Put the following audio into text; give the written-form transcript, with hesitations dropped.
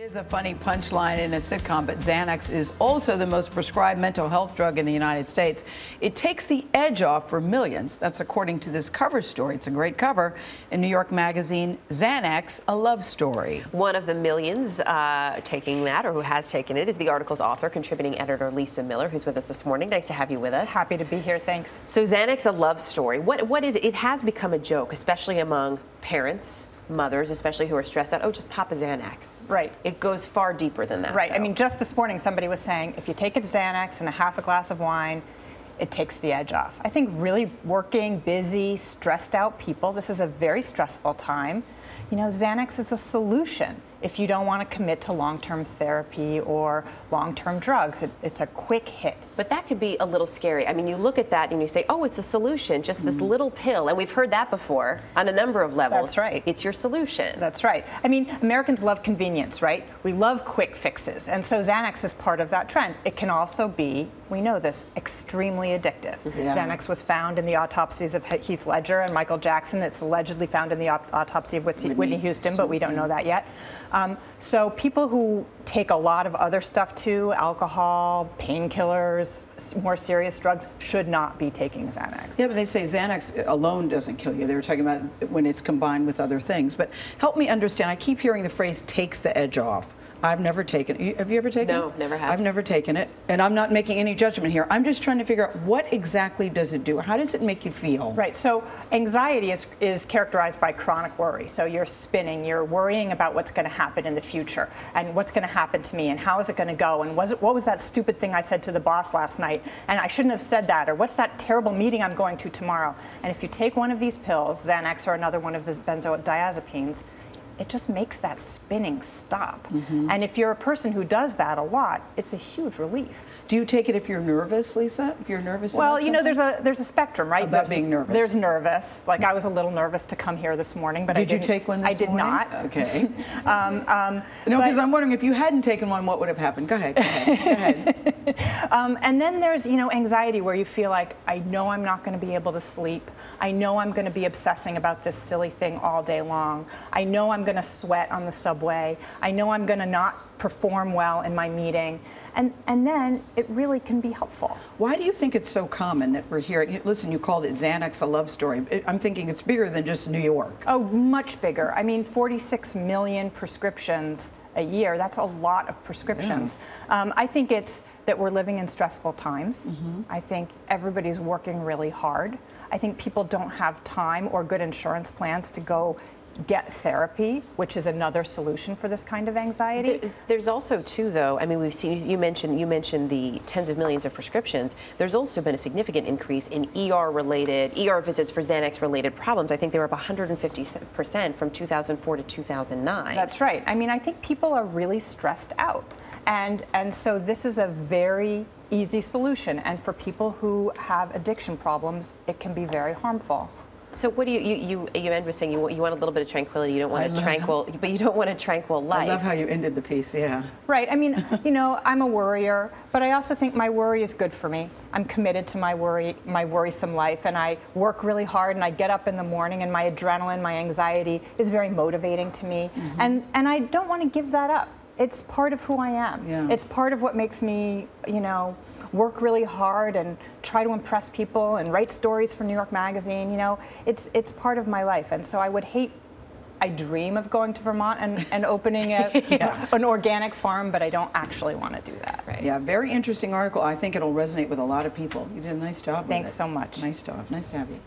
It is a funny punchline in a sitcom, but Xanax is also the most prescribed mental health drug in the United States. It takes the edge off for millions. That's according to this cover story. It's a great cover in New York Magazine, Xanax, a love story. One of the millions taking that, or who has taken it, is the article's author, contributing editor Lisa Miller, who's with us this morning. Nice to have you with us. Happy to be here, thanks. So Xanax, a love story. What is it? It has become a joke, especially among parents, mothers, especially who are stressed out. Oh, just pop a Xanax. Right. It goes far deeper than that. Right. Though. I mean, just this morning somebody was saying if you take a Xanax and a half a glass of wine, it takes the edge off. I think really working, busy, stressed out people, this is a very stressful time. You know, Xanax is a solution if you don't want to commit to long-term therapy or long-term drugs. It's a quick hit. But that could be a little scary. I mean, you look at that and you say, oh, it's a solution, just this little pill. And we've heard that before on a number of levels. That's right. It's your solution. That's right. I mean, Americans love convenience, right? We love quick fixes. And so Xanax is part of that trend. It can also be, we know this, extremely addictive. Yeah. Xanax was found in the autopsies of Heath Ledger and Michael Jackson. It's allegedly found in the autopsy of Whitney Houston, but we don't know that yet. So people who take a lot of other stuff too, alcohol, painkillers, more serious drugs, should not be taking Xanax. Yeah, but they say Xanax alone doesn't kill you. They were talking about when it's combined with other things. But help me understand. I keep hearing the phrase takes the edge off. I've never taken it. Have you ever taken it? No, never have. I've never taken it. And I'm not making any judgment here. I'm just trying to figure out what exactly does it do? How does it make you feel? Right. So anxiety is characterized by chronic worry. So you're spinning. You're worrying about what's going to happen in the future and what's going to happen to me and how is it going to go and what was that stupid thing I said to the boss last night and I shouldn't have said that, or what's that terrible meeting I'm going to tomorrow. And if you take one of these pills, Xanax or another one of the benzodiazepines, it just makes that spinning stop. And if you're a person who does that a lot, it's a huge relief. Do you take it if you're nervous, Lisa? If you're nervous? Well, you know, there's a spectrum, right? About being nervous. There's nervous. Like I was a little nervous to come here this morning, but did you take one this morning? I did not. Okay. No, because I'm wondering if you hadn't taken one, what would have happened? Go ahead. Go ahead. Go ahead. And then there's, you know, anxiety where you feel like, I know I'm not going to be able to sleep. I know I'm going to be obsessing about this silly thing all day long. I know I'm going to sweat on the subway. I know I'm going to not perform well in my meeting. And then it really can be helpful. Why do you think it's so common that we're here? Listen, you called it Xanax, a love story. I'm thinking it's bigger than just New York. Oh, much bigger. I mean, 46 million prescriptions a year. That's a lot of prescriptions. Yeah. I think it's that we're living in stressful times. I think everybody's working really hard. I think people don't have time or good insurance plans to go get therapy, which is another solution for this kind of anxiety. There's also too, though, I mean, we've seen, you mentioned the tens of millions of prescriptions. There's also been a significant increase in ER visits for Xanax-related problems. I think they were up 150% from 2004 to 2009. That's right. I mean, I think people are really stressed out. And so this is a very easy solution. And for people who have addiction problems, it can be very harmful. So what do you end with saying you want a little bit of tranquility, you don't want but you don't want a tranquil life. I love how you ended the piece, yeah. Right, I mean, you know, I'm a worrier, but I also think my worry is good for me. I'm committed to my worrisome life, and I work really hard, and I get up in the morning, and my adrenaline, my anxiety is very motivating to me, and I don't want to give that up. It's part of who I am. Yeah. It's part of what makes me, you know, work really hard and try to impress people and write stories for New York Magazine. You know, it's part of my life. And so I dream of going to Vermont and opening an organic farm, but I don't actually want to do that. Right. Yeah, very interesting article. I think it'll resonate with a lot of people. You did a nice job with it. Thanks so much. Nice job. Nice to have you.